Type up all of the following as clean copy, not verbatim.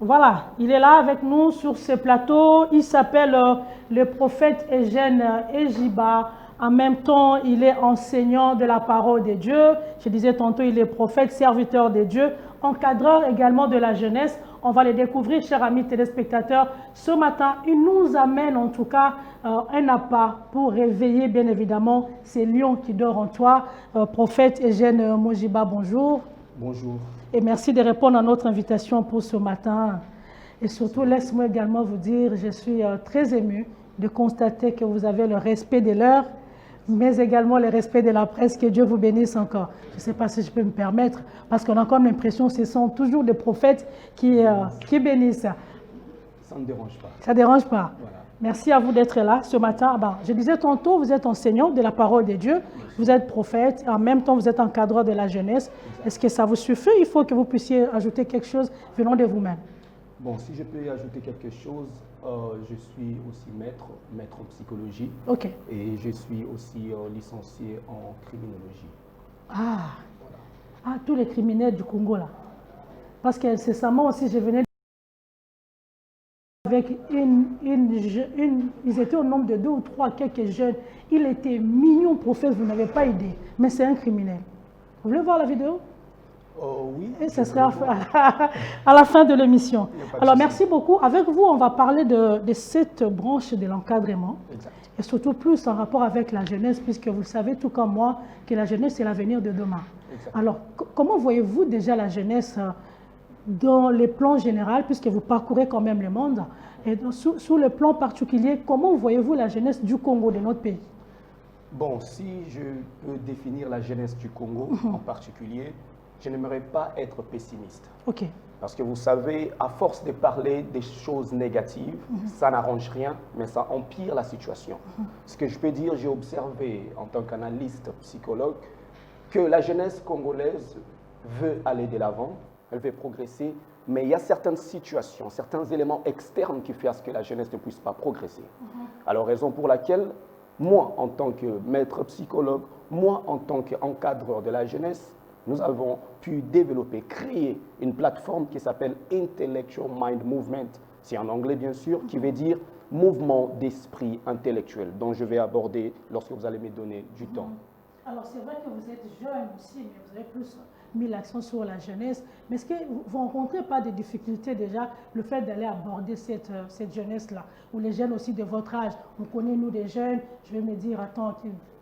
Voilà, il est là avec nous sur ce plateau. Il s'appelle le prophète Eugène Ejiba. En même temps, il est enseignant de la parole de Dieu. Je disais tantôt, il est prophète, serviteur de Dieu, encadreur également de la jeunesse. On va le découvrir, chers amis téléspectateurs. Ce matin, il nous amène en tout cas un appât pour réveiller bien évidemment ces lions qui dorment en toi. Prophète Eugène Mojiba, bonjour. Bonjour. Et merci de répondre à notre invitation pour ce matin. Et surtout, laisse-moi également vous dire, je suis très émue de constater que vous avez le respect de l'heure, mais également le respect de la presse. Que Dieu vous bénisse encore. Je ne sais pas si je peux me permettre, parce qu'on a comme l'impression que ce sont toujours des prophètes qui bénissent. Ça ne dérange pas. Ça ne dérange pas. Voilà. Merci à vous d'être là ce matin. Je disais tantôt, vous êtes enseignant de la parole de Dieu, vous êtes prophète, en même temps vous êtes encadreur de la jeunesse. Est-ce que ça vous suffit? Il faut que vous puissiez ajouter quelque chose venant de vous-même. Bon, si je peux y ajouter quelque chose, je suis aussi maître en psychologie. Ok. Et je suis aussi licencié en criminologie. Ah, voilà. Tous les criminels du Congo là. Parce que incessamment aussi, je venais avec ils étaient au nombre de 2 ou 3, quelques jeunes. Il était mignon, prophète, vous n'avez pas idée. Mais c'est un criminel. Vous voulez voir la vidéo? Oui. Et ce sera à la fin de l'émission. Alors, merci beaucoup. Avec vous, on va parler de cette branche de l'encadrement. Et surtout plus en rapport avec la jeunesse, puisque vous le savez tout comme moi, que la jeunesse, c'est l'avenir de demain. Exact. Alors, comment voyez-vous déjà la jeunesse dans les plans généraux, puisque vous parcourez quand même le monde, et sous le plan particulier, comment voyez-vous la jeunesse du Congo, de notre pays? Bon, si je peux définir la jeunesse du Congo en particulier, je n'aimerais pas être pessimiste. Ok. Parce que vous savez, à force de parler des choses négatives, ça n'arrange rien, mais ça empire la situation. Ce que je peux dire, j'ai observé en tant qu'analyste psychologue que la jeunesse congolaise veut aller de l'avant, elle veut progresser, mais il y a certaines situations, certains éléments externes qui font à ce que la jeunesse ne puisse pas progresser. Alors, raison pour laquelle, moi, en tant que maître psychologue, moi, en tant qu'encadreur de la jeunesse, nous avons pu développer, créer une plateforme qui s'appelle Intellectual Mind Movement. C'est en anglais, bien sûr, qui veut dire mouvement d'esprit intellectuel, dont je vais aborder lorsque vous allez me donner du temps. Alors, c'est vrai que vous êtes jeune aussi, mais vous avez plus mis l'accent sur la jeunesse. Mais est-ce que vous ne rencontrez pas des difficultés déjà, le fait d'aller aborder cette jeunesse-là, ou les jeunes aussi de votre âge? On connaît, nous, des jeunes, je vais me dire, attends,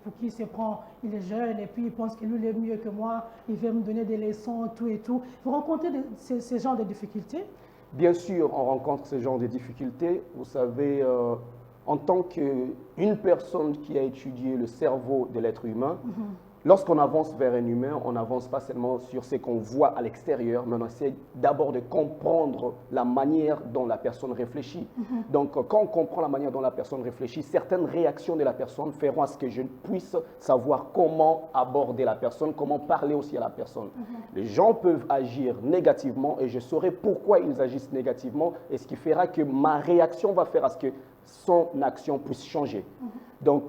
pour qui il se prend, il est jeune, et puis il pense que lui, il est mieux que moi, il veut me donner des leçons, tout et tout. Vous rencontrez ces genres de difficultés? Bien sûr, on rencontre ce genre de difficultés. Vous savez, en tant qu'une personne qui a étudié le cerveau de l'être humain, lorsqu'on avance vers un humain, on n'avance pas seulement sur ce qu'on voit à l'extérieur, mais on essaie d'abord de comprendre la manière dont la personne réfléchit. Donc, quand on comprend la manière dont la personne réfléchit, certaines réactions de la personne feront à ce que je puisse savoir comment aborder la personne, comment parler aussi à la personne. Les gens peuvent agir négativement et je saurai pourquoi ils agissent négativement et ce qui fera que ma réaction va faire à ce que son action puisse changer. Donc,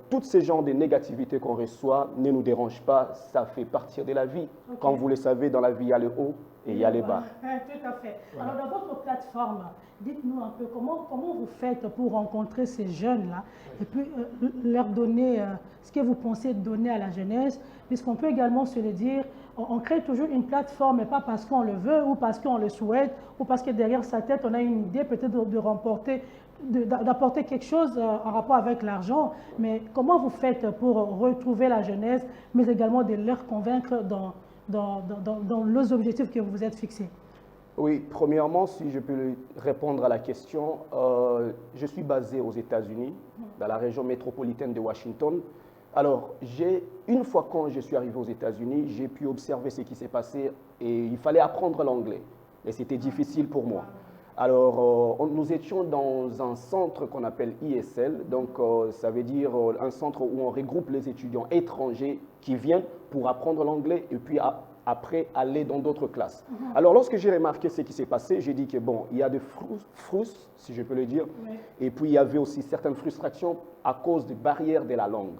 tous ces genres de négativité qu'on reçoit ne nous dérangent pas, ça fait partie de la vie. Okay. Comme vous le savez, dans la vie, il y a le haut et il y a le bas. Tout à fait. Voilà. Alors, dans votre plateforme, dites-nous un peu comment vous faites pour rencontrer ces jeunes-là et puis leur donner ce que vous pensez donner à la jeunesse, puisqu'on peut également se le dire, on crée toujours une plateforme, mais pas parce qu'on le veut ou parce qu'on le souhaite ou parce que derrière sa tête, on a une idée peut-être d'apporter quelque chose en rapport avec l'argent, mais comment vous faites pour retrouver la jeunesse, mais également de leur convaincre dans les objectifs que vous vous êtes fixés? Oui, premièrement, si je peux répondre à la question, je suis basé aux États-Unis, dans la région métropolitaine de Washington. Alors, une fois quand je suis arrivé aux États-Unis, j'ai pu observer ce qui s'est passé et il fallait apprendre l'anglais. Et c'était difficile pour moi. Alors, nous étions dans un centre qu'on appelle ISL, donc ça veut dire un centre où on regroupe les étudiants étrangers qui viennent pour apprendre l'anglais et puis après aller dans d'autres classes. Alors, lorsque j'ai remarqué ce qui s'est passé, j'ai dit que bon, il y a des frustres, si je peux le dire, et puis il y avait aussi certaines frustrations à cause des barrières de la langue.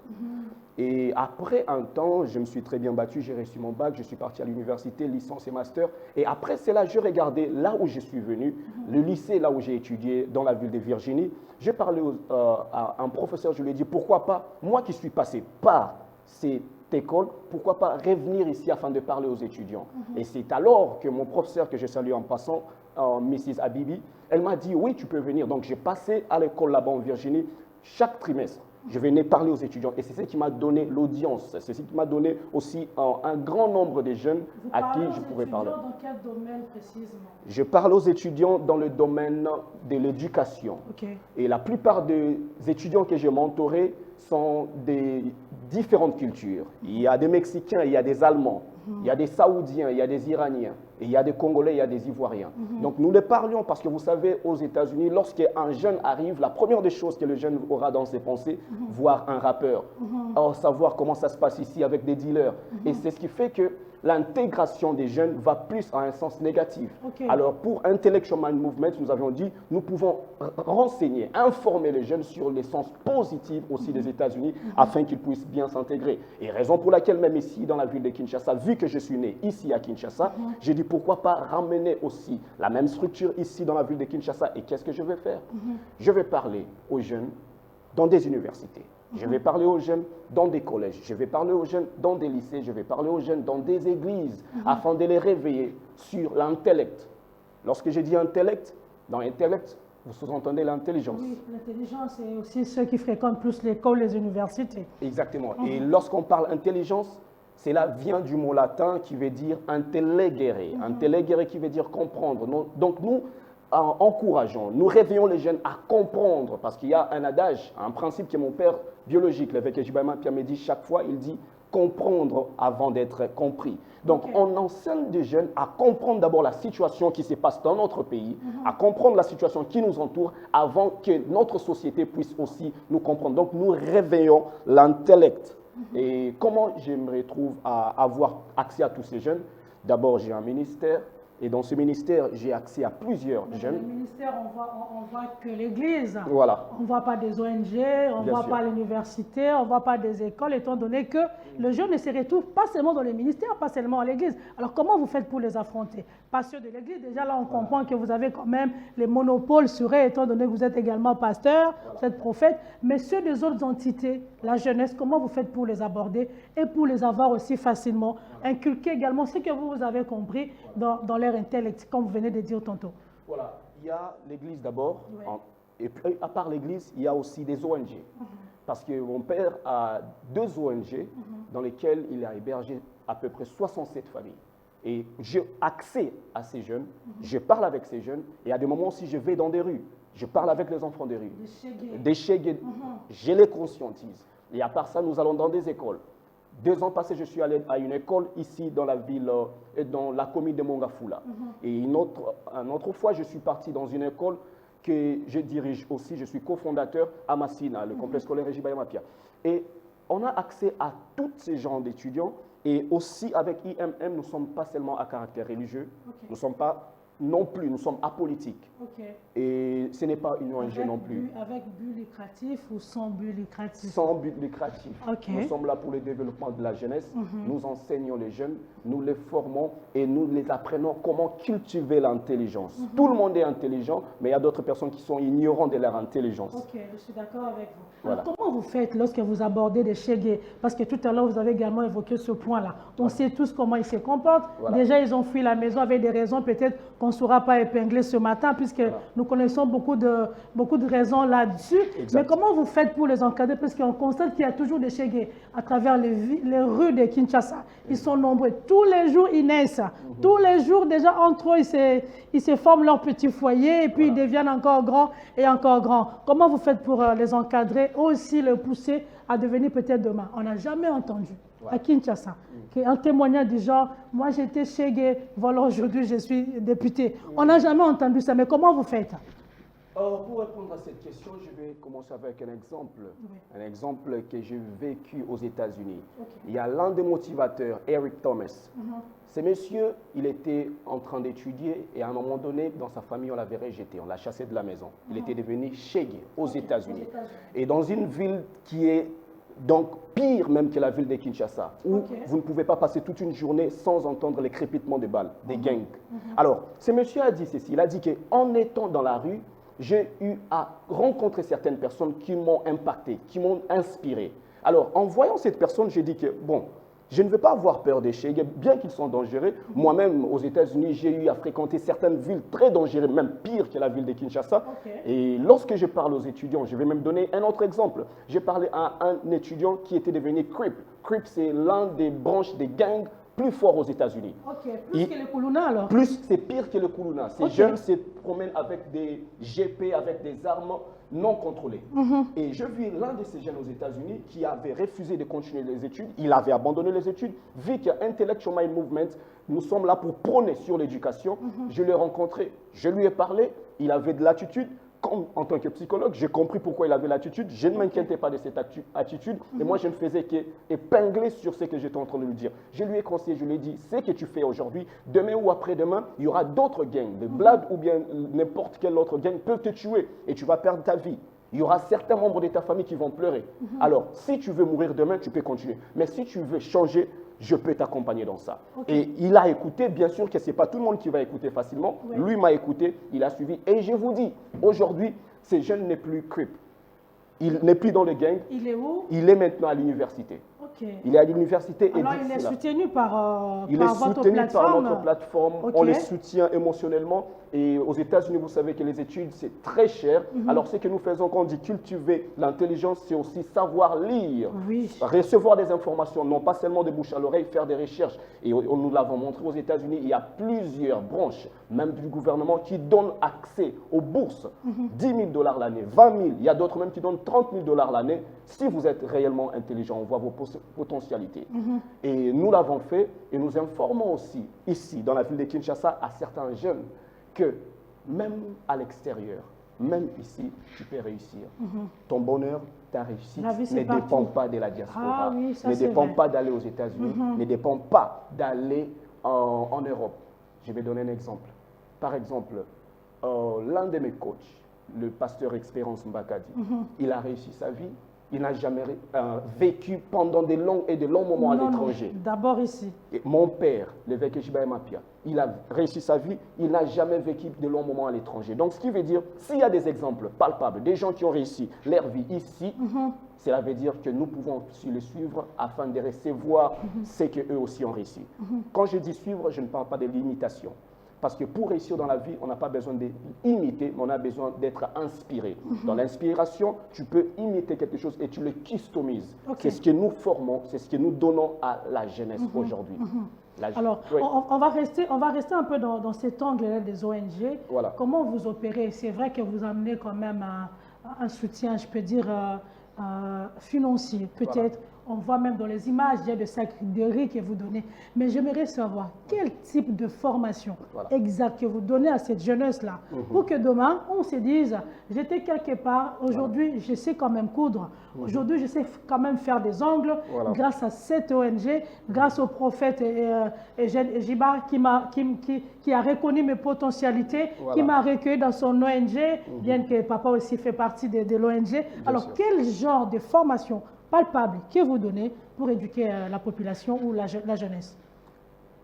Et après un temps, je me suis très bien battu, j'ai reçu mon bac, je suis parti à l'université, licence et master. Et après cela, je regardais là où je suis venu, le lycée là où j'ai étudié, dans la ville de Virginie. J'ai parlé à un professeur, je lui ai dit, pourquoi pas, moi qui suis passé par cette école, pourquoi pas revenir ici afin de parler aux étudiants. Et c'est alors que mon professeur, que je salue en passant, Mrs. Habibi, elle m'a dit, oui, tu peux venir. Donc j'ai passé à l'école là-bas en Virginie chaque trimestre. Je venais parler aux étudiants et c'est ce qui m'a donné l'audience, c'est ce qui m'a donné aussi un grand nombre de jeunes à qui je pourrais parler. Dans quel domaine précisément? Je parle aux étudiants dans le domaine de l'éducation. Et la plupart des étudiants que j'ai mentorés sont des différentes cultures. Il y a des Mexicains, il y a des Allemands, il y a des Saoudiens, il y a des Iraniens, et il y a des Congolais, il y a des Ivoiriens. Donc nous les parlions parce que vous savez, aux États-Unis, lorsqu'un jeune arrive, la première des choses que le jeune aura dans ses pensées, voir un rappeur, savoir comment ça se passe ici avec des dealers. Et c'est ce qui fait que l'intégration des jeunes va plus en un sens négatif. Alors pour Intellectual Mind Movement, nous avions dit, nous pouvons renseigner, informer les jeunes sur les sens positifs aussi des États-Unis afin qu'ils puissent bien s'intégrer. Et raison pour laquelle même ici dans la ville de Kinshasa, vu que je suis né ici à Kinshasa, j'ai dit pourquoi pas ramener aussi la même structure ici dans la ville de Kinshasa. Et qu'est-ce que je vais faire? Je vais parler aux jeunes dans des universités. Je vais parler aux jeunes dans des collèges, je vais parler aux jeunes dans des lycées, je vais parler aux jeunes dans des églises afin de les réveiller sur l'intellect. Lorsque je dis intellect, dans intellect, vous sous-entendez l'intelligence. Oui, l'intelligence, c'est aussi ceux qui fréquentent plus l'école, les universités. Exactement. Et lorsqu'on parle intelligence, cela vient du mot latin qui veut dire intellegere. Intellegere qui veut dire comprendre. Donc nous, encourageons, nous réveillons les jeunes à comprendre, parce qu'il y a un adage, un principe que mon père biologique, l'évêque Ejibayama Pierre me dit chaque fois, il dit comprendre avant d'être compris. Donc on enseigne des jeunes à comprendre d'abord la situation qui se passe dans notre pays, à comprendre la situation qui nous entoure avant que notre société puisse aussi nous comprendre. Donc nous réveillons l'intellect. Et comment je me retrouve à avoir accès à tous ces jeunes? D'abord, j'ai un ministère. Et dans ce ministère, j'ai accès à plusieurs jeunes. Dans le ministère, on voit que l'Église. Voilà. On ne voit pas des ONG, on ne voit pas l'université, on ne voit pas des écoles, étant donné que le jeune ne se retrouve pas seulement dans les ministères, pas seulement à l'Église. Alors comment vous faites pour les affronter? Pas ceux de l'Église, déjà là on comprend que vous avez quand même les monopoles sur eux, étant donné que vous êtes également pasteur, vous êtes prophète. Mais ceux des autres entités, la jeunesse, comment vous faites pour les aborder et pour les avoir aussi facilement? Inculquer également ce que vous avez compris dans leur intellect, comme vous venez de dire tantôt. Voilà, il y a l'Église d'abord, et puis à part l'Église, il y a aussi des ONG. Parce que mon père a 2 ONG dans lesquelles il a hébergé à peu près 67 familles. Et j'ai accès à ces jeunes, je parle avec ces jeunes, et à des moments aussi je vais dans des rues, je parle avec les enfants des rues, des chégués, je les conscientise. Et à part ça, nous allons dans des écoles. 2 ans passés, je suis allé à une école ici dans la ville, dans la commune de Mongafula. Et une autre fois, je suis parti dans une école que je dirige aussi, je suis cofondateur à Massina, le complexe scolaire Ejibayama Pierre. Et on a accès à tous ces genres d'étudiants. Et aussi avec IMM, nous ne sommes pas seulement à caractère religieux, nous ne sommes pas non plus, nous sommes apolitiques. Et ce n'est pas une ONG non plus. Avec but lucratif ou sans but lucratif? Sans but lucratif. Nous sommes là pour le développement de la jeunesse. Nous enseignons les jeunes, nous les formons et nous les apprenons comment cultiver l'intelligence. Tout le monde est intelligent, mais il y a d'autres personnes qui sont ignorantes de leur intelligence. Ok, je suis d'accord avec vous. Voilà. Alors, comment vous faites lorsque vous abordez des chégués? Parce que tout à l'heure, vous avez également évoqué ce point-là. On sait tous comment ils se comportent. Déjà, ils ont fui la maison avec des raisons peut-être qu'on ne saura pas épingler ce matin, puisque nous connaissons beaucoup de raisons là-dessus. Mais comment vous faites pour les encadrer? Parce qu'on constate qu'il y a toujours des chégués à travers les rues de Kinshasa. Ils sont nombreux. Tous les jours, ils naissent. Tous les jours, déjà, entre eux, ils se forment leur petit foyer et puis ils deviennent encore grands et encore grands. Comment vous faites pour les encadrer, aussi les pousser à devenir peut-être demain? On n'a jamais entendu à Kinshasa un témoignage du genre, moi j'étais chégué, voilà aujourd'hui je suis député. On n'a jamais entendu ça, mais comment vous faites? Pour répondre à cette question, je vais commencer avec un exemple. Oui. Un exemple que j'ai vécu aux États-Unis. Ok. Il y a l'un des motivateurs, Eric Thomas. Mhm. Ce monsieur, il était en train d'étudier et à un moment donné, dans sa famille, on l'avait rejeté, on l'a chassé de la maison. Il était devenu shégé aux États-Unis. Et dans une ville qui est donc pire même que la ville de Kinshasa, où vous ne pouvez pas passer toute une journée sans entendre les crépitements de balles, des gangs. Alors, ce monsieur a dit ceci, il a dit qu'en étant dans la rue, j'ai eu à rencontrer certaines personnes qui m'ont impacté, qui m'ont inspiré. Alors, en voyant cette personne, j'ai dit que, bon, je ne veux pas avoir peur des shégés, bien qu'ils sont dangereux. Moi-même, aux États-Unis, j'ai eu à fréquenter certaines villes très dangereuses, même pire que la ville de Kinshasa. Et lorsque je parle aux étudiants, je vais même donner un autre exemple. J'ai parlé à un étudiant qui était devenu Crip. Crip, c'est l'un des branches des gangs plus forts aux États-Unis. Plus que le Kuluna alors? Plus, c'est pire que le Kuluna. Ces jeunes se promènent avec des GP, avec des armes non contrôlées. Et je vis l'un de ces jeunes aux États-Unis qui avait refusé de continuer les études. Il avait abandonné les études. Vu qu'Intellectual Mind Movement, nous sommes là pour prôner sur l'éducation. Je l'ai rencontré, je lui ai parlé, il avait de l'attitude. En tant que psychologue, j'ai compris pourquoi il avait l'attitude. Je ne m'inquiétais pas de cette attitude. Et moi, je ne faisais qu'épingler sur ce que j'étais en train de lui dire. Je lui ai conseillé, je lui ai dit, ce que tu fais aujourd'hui, demain ou après-demain, il y aura d'autres gangs. De Blood ou bien n'importe quel autre gang peuvent te tuer et tu vas perdre ta vie. Il y aura certains membres de ta famille qui vont pleurer. Alors, si tu veux mourir demain, tu peux continuer. Mais si tu veux changer, je peux t'accompagner dans ça. Et il a écouté, bien sûr que ce n'est pas tout le monde qui va écouter facilement. Lui m'a écouté, il a suivi. Et je vous dis, aujourd'hui, ce jeune n'est plus Crip. Il n'est plus dans le gang. Il est où? Il est maintenant à l'université. Il est à l'université. Alors, il est soutenu par il est votre soutenu plateforme. par notre plateforme. On les soutient émotionnellement. Et aux États-Unis, vous savez que les études, c'est très cher. Alors, ce que nous faisons quand on dit cultiver l'intelligence, c'est aussi savoir lire, recevoir des informations, non pas seulement de bouche à l'oreille, faire des recherches. Et nous l'avons montré aux États-Unis, il y a plusieurs branches, même du gouvernement, qui donnent accès aux bourses. 10 000 $ l'année, 20 000. Il y a d'autres même qui donnent 30 000 $ l'année. Si vous êtes réellement intelligent, on voit vos potentialités. Et nous l'avons fait et nous informons aussi, ici, dans la ville de Kinshasa, à certains jeunes que même à l'extérieur, même ici, tu peux réussir. Ton bonheur, ta réussite ne dépend pas de la diaspora, ne dépend pas d'aller aux États-Unis, ne dépend pas d'aller en Europe. Je vais donner un exemple. Par exemple, l'un de mes coachs, le pasteur Expérience Mbakadi, il a réussi sa vie. Il n'a jamais vécu pendant de longs moments à l'étranger. D'abord ici. Et mon père, l'évêque Jiba Mapia, il a réussi sa vie, il n'a jamais vécu de longs moments à l'étranger. Donc, ce qui veut dire, s'il y a des exemples palpables, des gens qui ont réussi leur vie ici, cela veut dire que nous pouvons aussi les suivre afin de recevoir ce qu'eux aussi ont réussi. Quand je dis suivre, je ne parle pas de l'imitation. Parce que pour réussir dans la vie, on n'a pas besoin d'imiter, mais on a besoin d'être inspiré. Dans l'inspiration, tu peux imiter quelque chose et tu le customises. C'est ce que nous formons, c'est ce que nous donnons à la jeunesse aujourd'hui. Alors, on va rester un peu dans cet angle des ONG. Comment vous opérez? C'est vrai que vous amenez quand même un soutien, je peux dire, financier, peut-être. On voit même dans les images, il y a des sacs de riz que vous donnez. Mais j'aimerais savoir quel type de formation exacte que vous donnez à cette jeunesse-là pour que demain, on se dise, j'étais quelque part, aujourd'hui, je sais quand même coudre. Aujourd'hui, je sais quand même faire des ongles grâce à cette ONG, grâce au prophète Eugène Ejiba qui a reconnu mes potentialités, qui m'a recueilli dans son ONG, bien que papa aussi fait partie de l'ONG. Alors, quel genre de formation palpable que vous donnez pour éduquer la population ou la jeunesse?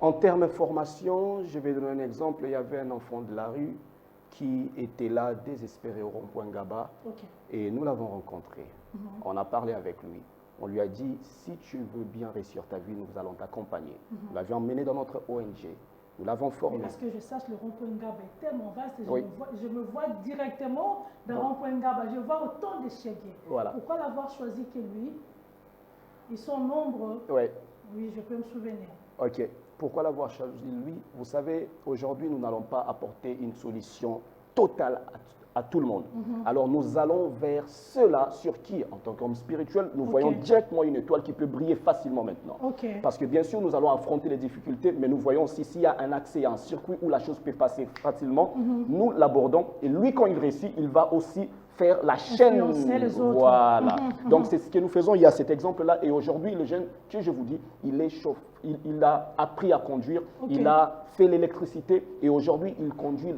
En termes de formation, je vais donner un exemple. Il y avait un enfant de la rue qui était là, désespéré au rond-point Gaba, et nous l'avons rencontré. On a parlé avec lui. On lui a dit, si tu veux bien réussir ta vie, nous allons t'accompagner. Nous l'avions emmené dans notre ONG. Nous l'avons formé. Parce que je sache, le rond-point Ngaba est tellement vaste, je me vois directement dans le rond-point Ngaba. Je vois autant de chégués. Pourquoi l'avoir choisi que lui? Ils sont nombreux. Oui, je peux me souvenir. Ok. Pourquoi l'avoir choisi lui? Vous savez, aujourd'hui, nous n'allons pas apporter une solution totale à tout le monde. Alors nous allons vers ceux-là sur qui, en tant qu'homme spirituel, nous voyons directement une étoile qui peut briller facilement maintenant. Parce que bien sûr, nous allons affronter les difficultés, mais nous voyons aussi s'il y a un accès à un circuit où la chose peut passer facilement, nous l'abordons. Et lui, quand il réussit, il va aussi faire la chaîne. Les autres. Voilà. Donc c'est ce que nous faisons. Il y a cet exemple-là. Et aujourd'hui, le jeune, que je vous dis, il est chauffeur. Il a appris à conduire, il a fait l'électricité et aujourd'hui, il conduit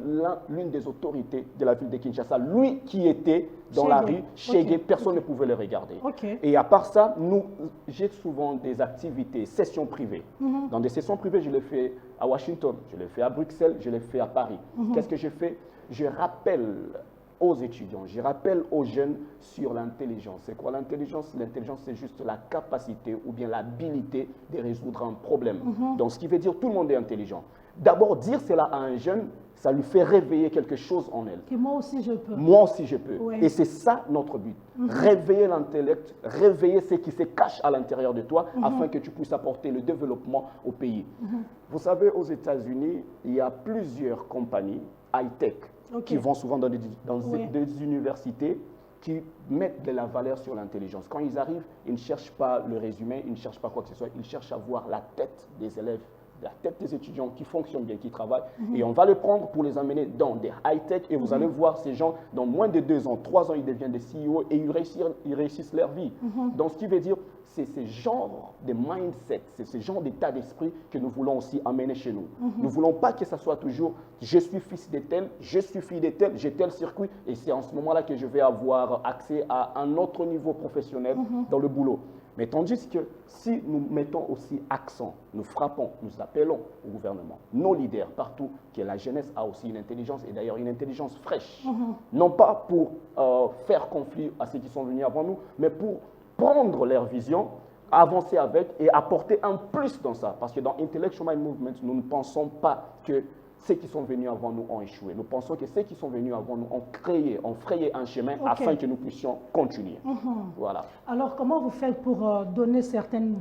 l'une des autorités de la ville de Kinshasa. Lui qui était dans la rue, chez personne ne pouvait le regarder. Et à part ça, j'ai souvent des activités, sessions privées. Dans des sessions privées, je l'ai fait à Washington, je l'ai fait à Bruxelles, je l'ai fait à Paris. Qu'est-ce que je fais? Je rappelle aux étudiants, je rappelle aux jeunes sur l'intelligence. C'est quoi l'intelligence? L'intelligence, c'est juste la capacité ou bien l'habilité de résoudre un problème. Donc, ce qui veut dire tout le monde est intelligent. D'abord, dire cela à un jeune, ça lui fait réveiller quelque chose en elle. Que moi aussi je peux. Moi aussi je peux. Et c'est ça notre but. Réveiller l'intellect, réveiller ce qui se cache à l'intérieur de toi afin que tu puisses apporter le développement au pays. Vous savez, aux États-Unis, il y a plusieurs compagnies high-tech qui vont souvent dans des universités qui mettent de la valeur sur l'intelligence. Quand ils arrivent, ils ne cherchent pas le résumé, ils ne cherchent pas quoi que ce soit, ils cherchent à voir la tête des élèves, la tête des étudiants qui fonctionnent bien, qui travaillent. Et on va les prendre pour les amener dans des high-tech et vous allez voir ces gens, dans moins de 2 ans, 3 ans, ils deviennent des CEO et ils réussissent leur vie. Donc, ce qui veut dire, c'est ce genre de mindset, c'est ce genre d'état d'esprit que nous voulons aussi amener chez nous. Nous ne voulons pas que ça soit toujours « je suis fils de tel, je suis fille de tel, j'ai tel circuit et c'est en ce moment-là que je vais avoir accès à un autre niveau professionnel dans le boulot ». Mais tandis que si nous mettons aussi accent, nous frappons, nous appelons au gouvernement, nos leaders partout, que la jeunesse a aussi une intelligence, et d'ailleurs une intelligence fraîche. Non pas pour faire conflit à ceux qui sont venus avant nous, mais pour prendre leur vision, avancer avec et apporter un plus dans ça. Parce que dans Intellectual Mind Movement, nous ne pensons pas que ceux qui sont venus avant nous ont échoué. Nous pensons que ceux qui sont venus avant nous ont frayé un chemin afin que nous puissions continuer. Voilà. Alors, comment vous faites pour donner certaines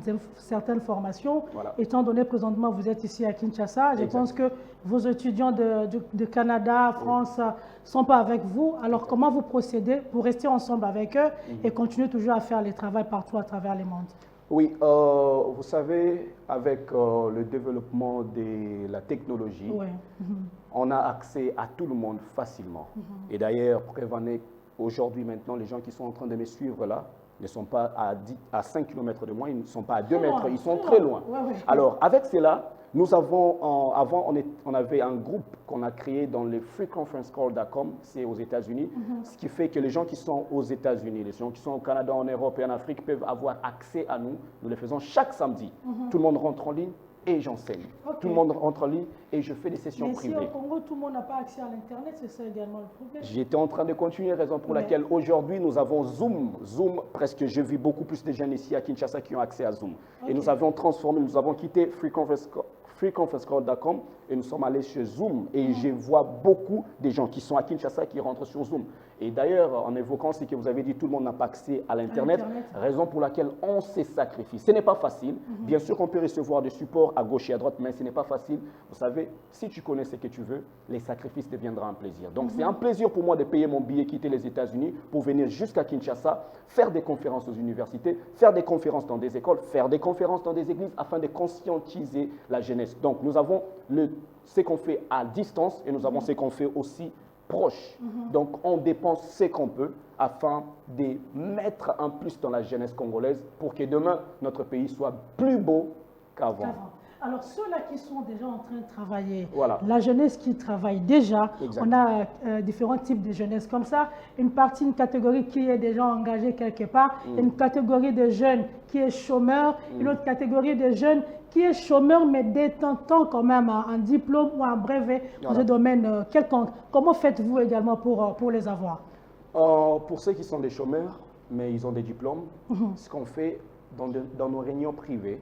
formations? Étant donné présentement, vous êtes ici à Kinshasa, je pense que vos étudiants de Canada, France, ne sont pas avec vous. Alors, comment vous procédez pour rester ensemble avec eux et continuer toujours à faire le travail partout à travers le monde? Oui, vous savez, avec le développement de la technologie, on a accès à tout le monde facilement. Et d'ailleurs, Prévanek, aujourd'hui maintenant, les gens qui sont en train de me suivre là, ne sont pas à 5 km de moi, ils ne sont pas à 2 mètres, ils sont très loin. Alors, avec cela, nous avons, avant, on avait un groupe qu'on a créé dans le freeconferencecall.com, c'est aux États-Unis, ce qui fait que les gens qui sont aux États-Unis, les gens qui sont au Canada, en Europe et en Afrique peuvent avoir accès à nous. Nous le faisons chaque samedi. Tout le monde rentre en ligne et j'enseigne. Tout le monde rentre en ligne et je fais des sessions privées. Mais si au Congo, tout le monde n'a pas accès à l'Internet, c'est ça également le problème. J'étais en train de continuer, raison pour laquelle aujourd'hui nous avons Zoom. Zoom, presque, je vis beaucoup plus de jeunes ici à Kinshasa qui ont accès à Zoom. Et nous avons transformé, nous avons quitté freeconferencecall.com et nous sommes allés chez Zoom. Et je vois beaucoup de gens qui sont à Kinshasa qui rentrent sur Zoom. Et d'ailleurs, en évoquant ce que vous avez dit, tout le monde n'a pas accès à l'Internet, raison pour laquelle on se sacrifie. Ce n'est pas facile. Bien sûr qu'on peut recevoir des supports à gauche et à droite, mais ce n'est pas facile. Vous savez, si tu connais ce que tu veux, les sacrifices deviendront un plaisir. Donc, c'est un plaisir pour moi de payer mon billet, quitter les États-Unis pour venir jusqu'à Kinshasa, faire des conférences aux universités, faire des conférences dans des écoles, faire des conférences dans des églises afin de conscientiser la jeunesse. Donc, nous avons ce qu'on fait à distance et nous avons ce qu'on fait aussi proche. Donc, on dépense ce qu'on peut afin de mettre un plus dans la jeunesse congolaise pour que demain, notre pays soit plus beau qu'avant. Alors, ceux-là qui sont déjà en train de travailler, voilà. La jeunesse qui travaille déjà, on a différents types de jeunesse comme ça. Une catégorie qui est déjà engagée quelque part, une catégorie de jeunes qui est chômeur, une autre catégorie de jeunes qui est chômeur mais détentant quand même un diplôme ou un brevet dans un domaine quelconque. Comment faites-vous également pour les avoir? Pour ceux qui sont des chômeurs, mais ils ont des diplômes, ce qu'on fait dans nos réunions privées,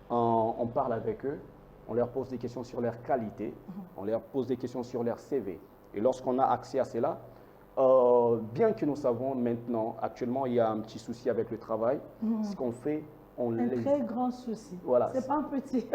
on parle avec eux, on leur pose des questions sur leur qualité, on leur pose des questions sur leur CV. Et lorsqu'on a accès à cela, bien que nous savons maintenant, actuellement, il y a un petit souci avec le travail, ce qu'on fait, Un très grand souci. Voilà. C'est pas un petit.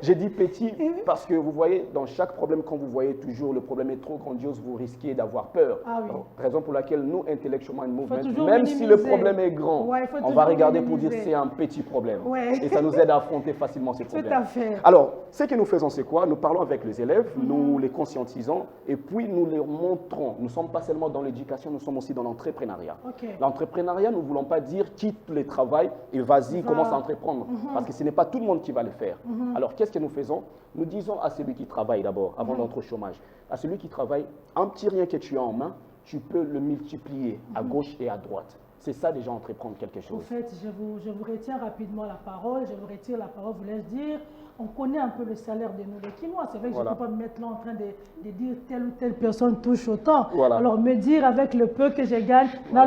J'ai dit petit parce que vous voyez, dans chaque problème, quand vous voyez toujours le problème est trop grandiose, vous risquez d'avoir peur. Ah oui. Raison pour laquelle nous, Intellectual Mind Movement, même minimiser. si le problème est grand, Ouais, on va regarder minimiser. pour dire c'est un petit problème. Ouais. Et ça nous aide à affronter facilement ces problèmes. Tout à fait. Alors, ce que nous faisons, c'est quoi? Nous parlons avec les élèves, nous les conscientisons et puis nous leur montrons. Nous ne sommes pas seulement dans l'éducation, nous sommes aussi dans l'entrepreneuriat. Okay. L'entrepreneuriat, nous ne voulons pas dire quitte le travail et vas-y, commence à entreprendre. Parce que ce n'est pas tout le monde qui va le faire. Alors, qu'est-ce que nous faisons? Nous disons à celui qui travaille d'abord, avant d'entrer au chômage, à celui qui travaille, un petit rien que tu as en main, tu peux le multiplier à gauche et à droite. C'est ça déjà entreprendre quelque chose. En fait, je vous retiens rapidement la parole, je vous retire la parole, vous laisse dire. On connaît un peu le salaire de nous, les Quinois. C'est vrai que je ne peux pas me mettre là en train de dire telle ou telle personne touche autant. Voilà. Alors, me dire avec le peu que je gagne, là,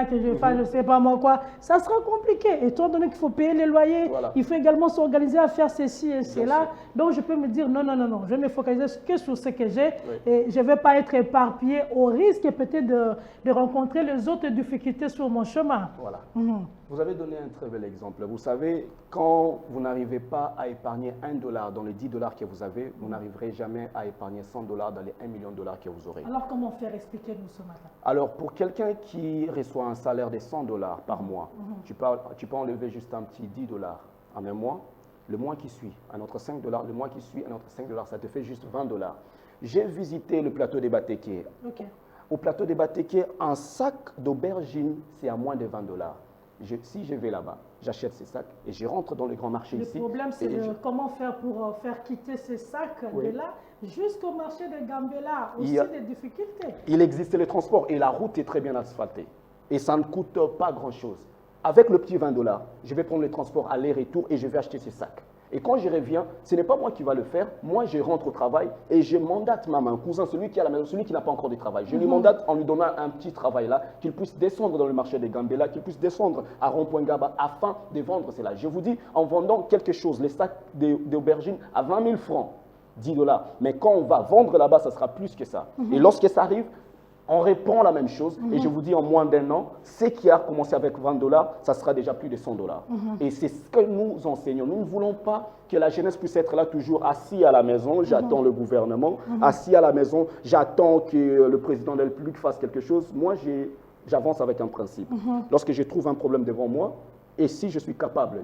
que je fais, je ne sais pas moi quoi, ça sera compliqué. Étant donné qu'il faut payer les loyers, il faut également s'organiser à faire ceci et cela. Donc, je peux me dire non, je vais me focaliser que sur ce que j'ai et je ne vais pas être éparpillé au risque peut-être de rencontrer les autres difficultés sur mon chemin. Voilà. Vous avez donné un très bel exemple. Vous savez, quand vous n'arrivez pas à épargner $1 dans les $10 que vous avez, vous n'arriverez jamais à épargner $100 dans les $1 million que vous aurez. Alors, comment faire? Expliquez-nous ce matin. Alors, pour quelqu'un qui reçoit un salaire de $100 par mois, tu peux enlever juste un petit $10 en un mois. Le mois qui suit, un autre $5, le mois qui suit, un autre $5, ça te fait juste $20. J'ai visité le plateau des Batéké. Au plateau des Batéké, un sac d'aubergine, c'est à moins de $20. Si je vais là-bas, j'achète ces sacs et je rentre dans les grands marchés ici. Le problème, c'est comment faire pour faire quitter ces sacs de là jusqu'au marché de Gambela. Aussi des difficultés. Il existe le transport et la route est très bien asphaltée. Et ça ne coûte pas grand-chose. Avec le petit $20, je vais prendre le transport aller-retour et je vais acheter ces sacs. Et quand je reviens, ce n'est pas moi qui va le faire. Moi, je rentre au travail et je mandate un cousin, celui qui est à la maison, celui qui n'a pas encore de travail. Je lui mandate en lui donnant un petit travail là, qu'il puisse descendre dans le marché des Gambela, qu'il puisse descendre à Rond-Point Gaba afin de vendre cela. Je vous dis, en vendant quelque chose, les sacs d'aubergines à 20 000 francs, $10. Mais quand on va vendre là-bas, ça sera plus que ça. Et lorsque ça arrive, on reprend la même chose et je vous dis en moins d'un an, ce qui a commencé avec $20, ça sera déjà plus de $100. Et c'est ce que nous enseignons. Nous ne voulons pas que la jeunesse puisse être là toujours assis à la maison, j'attends le gouvernement, assis à la maison, j'attends que le président de la République fasse quelque chose. Moi, j'avance avec un principe. Lorsque je trouve un problème devant moi, et si je suis capable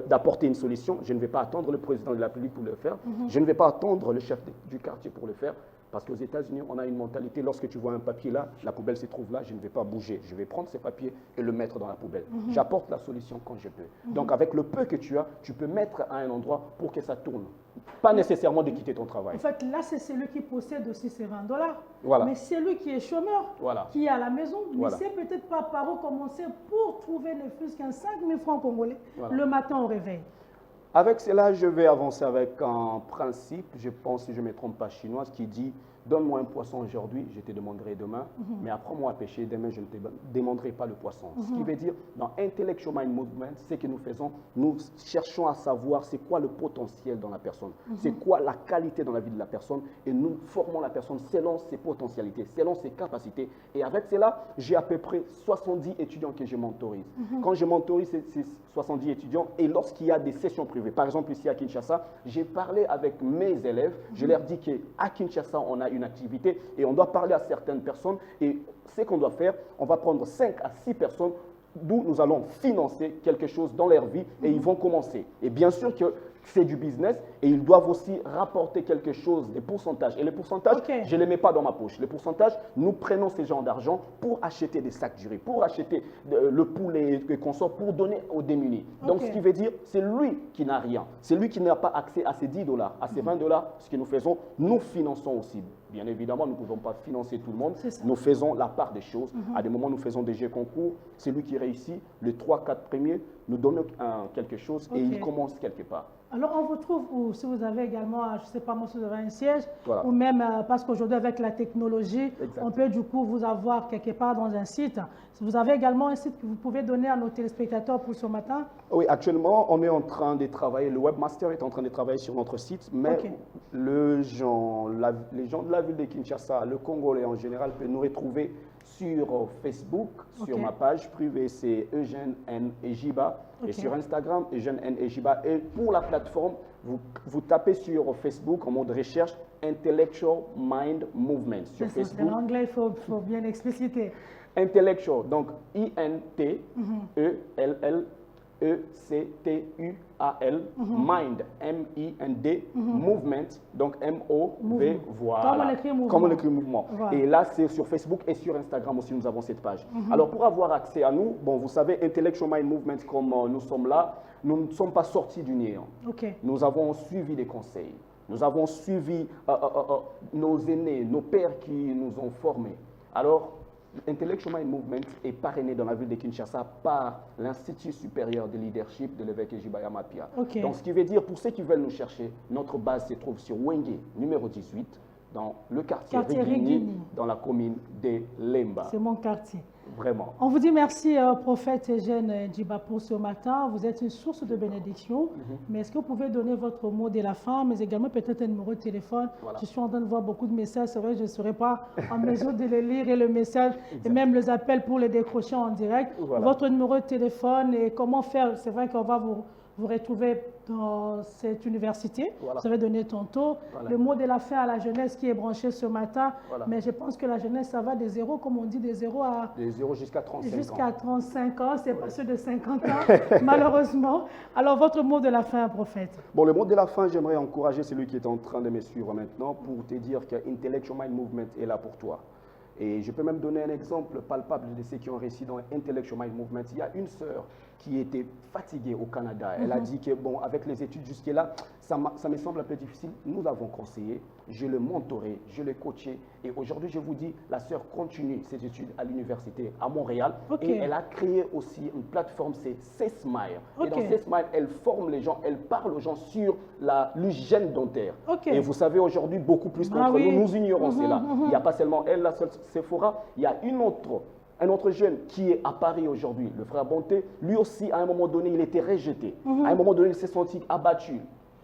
d'apporter une solution, je ne vais pas attendre le président de la République pour le faire, je ne vais pas attendre le chef du quartier pour le faire. Parce qu'aux États-Unis, on a une mentalité, lorsque tu vois un papier là, la poubelle se trouve là, je ne vais pas bouger. Je vais prendre ces papiers et le mettre dans la poubelle. J'apporte la solution quand je peux. Donc avec le peu que tu as, tu peux mettre à un endroit pour que ça tourne. Pas nécessairement de quitter ton travail. En fait, là, c'est celui qui possède aussi ces $20. Voilà. Mais celui qui est chômeur, qui est à la maison, ne sait peut-être pas par où commencer pour trouver ne fût-ce qu'un 5 000 francs congolais le matin au réveil. Avec cela, je vais avancer avec un principe, je pense, si je ne me trompe pas, chinoise, qui dit « Donne-moi un poisson aujourd'hui, je te demanderai demain, mais apprends-moi à pêcher, demain je ne te demanderai pas le poisson. Ce qui veut dire, dans Intellectual Mind Movement, ce que nous faisons, nous cherchons à savoir c'est quoi le potentiel dans la personne, c'est quoi la qualité dans la vie de la personne, et nous formons la personne selon ses potentialités, selon ses capacités. Et avec cela, j'ai à peu près 70 étudiants que je mentorise. Quand je mentorise ces 70 étudiants, et lorsqu'il y a des sessions privées, par exemple ici à Kinshasa, j'ai parlé avec mes élèves, je leur dis qu'à Kinshasa, on a une activité et on doit parler à certaines personnes, et ce qu'on doit faire, on va prendre 5 à 6 personnes d'où nous allons financer quelque chose dans leur vie et ils vont commencer. Et bien sûr que c'est du business et ils doivent aussi rapporter quelque chose, des pourcentages. Et les pourcentages, je ne les mets pas dans ma poche. Les pourcentages, nous prenons ces gens d'argent pour acheter des sacs du riz, pour acheter le poulet qu'on sort, pour donner aux démunis. Donc ce qui veut dire, c'est lui qui n'a rien. C'est lui qui n'a pas accès à ces $10, à ces $20. Ce que nous faisons, nous finançons aussi. Bien évidemment, nous ne pouvons pas financer tout le monde. Nous faisons la part des choses. À des moments, nous faisons des jeux concours. C'est lui qui réussit. Les 3-4 premiers nous donnent quelque chose et il commence quelque part. Alors, on vous trouve où? Si vous avez également, je ne sais pas moi, si vous avez un siège, ou même parce qu'aujourd'hui, avec la technologie, on peut du coup vous avoir quelque part dans un site. Si vous avez également un site que vous pouvez donner à nos téléspectateurs pour ce matin? Oui, actuellement, on est en train de travailler, le webmaster est en train de travailler sur notre site, mais les gens de la ville de Kinshasa, le Congolais en général, peuvent nous retrouver Sur Facebook, sur ma page privée, c'est Eugène N. Ejiba. Et sur Instagram, Eugène N. Ejiba. Et pour la plateforme, vous tapez sur Facebook en mode recherche Intellectual Mind Movement. Sur Facebook. En anglais, il faut bien expliciter. Intellectual, donc I-N-T-E-L-L-E-C-T-U-A-L, Mind, M-I-N-D, Movement, donc M-O-V, voilà. Comme on écrit mouvement. Voilà. Et là, c'est sur Facebook et sur Instagram aussi, nous avons cette page. Alors, pour avoir accès à nous, bon, vous savez, Intellectual Mind Movement, comme nous sommes là, nous ne sommes pas sortis du néant. Nous avons suivi des conseils. Nous avons suivi nos aînés, nos pères qui nous ont formés. Alors, Intellectual Mind Movement est parrainé dans la ville de Kinshasa par l'Institut supérieur de leadership de l'évêque Ejiba Yamapia. Donc, ce qui veut dire, pour ceux qui veulent nous chercher, notre base se trouve sur Wenge, numéro 18, dans le quartier Rigini, dans la commune de Lemba. C'est mon quartier. Vraiment. On vous dit merci, prophète Eugène Ejiba, pour ce matin. Vous êtes une source de bénédiction. Mais est-ce que vous pouvez donner votre mot de la fin, mais également peut-être un numéro de téléphone? Je suis en train de voir beaucoup de messages. C'est vrai, je ne serai pas en mesure de les lire et le message, et même les appels pour les décrocher en direct. Votre numéro de téléphone et comment faire. C'est vrai qu'on va vous retrouver dans cette université. Vous avez donné tantôt. Le mot de la fin à la jeunesse qui est branché ce matin. Mais je pense que la jeunesse, ça va des zéros, comme on dit, des zéros à... Des zéros jusqu'à 35 ans. Jusqu'à 35 ans, c'est pas ceux de 50 ans, malheureusement. Alors, votre mot de la fin, prophète? Bon, le mot de la fin, j'aimerais encourager celui qui est en train de me suivre maintenant pour te dire que Intellectual Mind Movement est là pour toi. Et je peux même donner un exemple palpable de ceux qui ont réussi dans Intellectual Mind Movement. Il y a une sœur qui était fatiguée au Canada. Elle a dit que, bon, avec les études jusque-là, ça me semble un peu difficile. Nous l'avons conseillé, je l'ai mentoré, je l'ai coaché. Et aujourd'hui, je vous dis, la sœur continue ses études à l'université à Montréal. Et elle a créé aussi une plateforme, c'est C-Smile. Et dans C-Smile, elle forme les gens, elle parle aux gens sur l'hygiène dentaire. Et vous savez, aujourd'hui, beaucoup plus qu'entre nous, nous ignorons cela. Il n'y a pas seulement elle, la seule Sephora, il y a un autre jeune qui est à Paris aujourd'hui, le frère Bonté. Lui aussi, à un moment donné, il était rejeté. À un moment donné, il s'est senti abattu.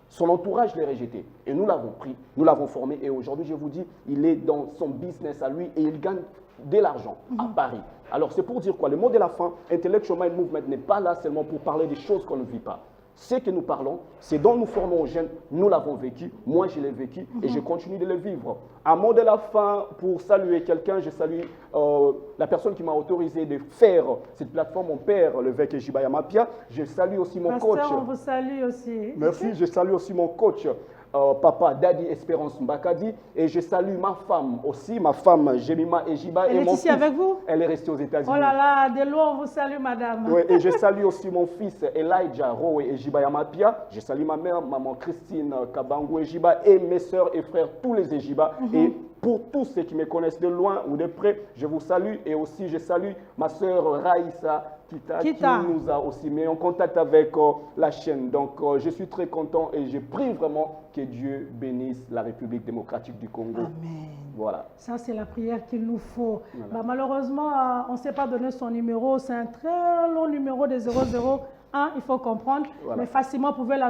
Son entourage l'a rejeté. Et nous l'avons pris, nous l'avons formé. Et aujourd'hui, je vous dis, il est dans son business à lui et il gagne de l'argent à Paris. Alors, c'est pour dire quoi? Le mot de la fin, Intellectual Mind Movement n'est pas là seulement pour parler des choses qu'on ne vit pas. Ce que nous parlons, c'est dont nous formons aux jeunes, nous l'avons vécu, moi je l'ai vécu et je continue de le vivre. Un mot de la fin pour saluer quelqu'un, je salue la personne qui m'a autorisé de faire cette plateforme, mon père, l'évêque Ejiba Yamapia. Je salue aussi mon coach. Pasteur, on vous salue aussi. Merci, je salue aussi mon coach. Papa Daddy Espérance Mbakadi, et je salue ma femme aussi, ma femme Jemima Ejiba. Elle est ici avec vous? Elle est restée aux États-Unis. Oh là là, de loin on vous salue, madame. Oui, et je salue aussi mon fils Elijah Rowe Ejiba Yamapia. Je salue ma mère, maman Christine Kabango Ejiba, et mes soeurs et frères, tous les Ejiba. Et pour tous ceux qui me connaissent de loin ou de près, je vous salue. Et aussi, je salue ma soeur Raïssa qui nous a aussi mis en contact avec la chaîne. Donc, je suis très content et je prie vraiment que Dieu bénisse la République démocratique du Congo. Amen. Voilà. Ça, c'est la prière qu'il nous faut. Bah, malheureusement, on ne s'est pas donné son numéro. C'est un très long numéro de 001, il faut comprendre. Mais facilement, vous pouvez la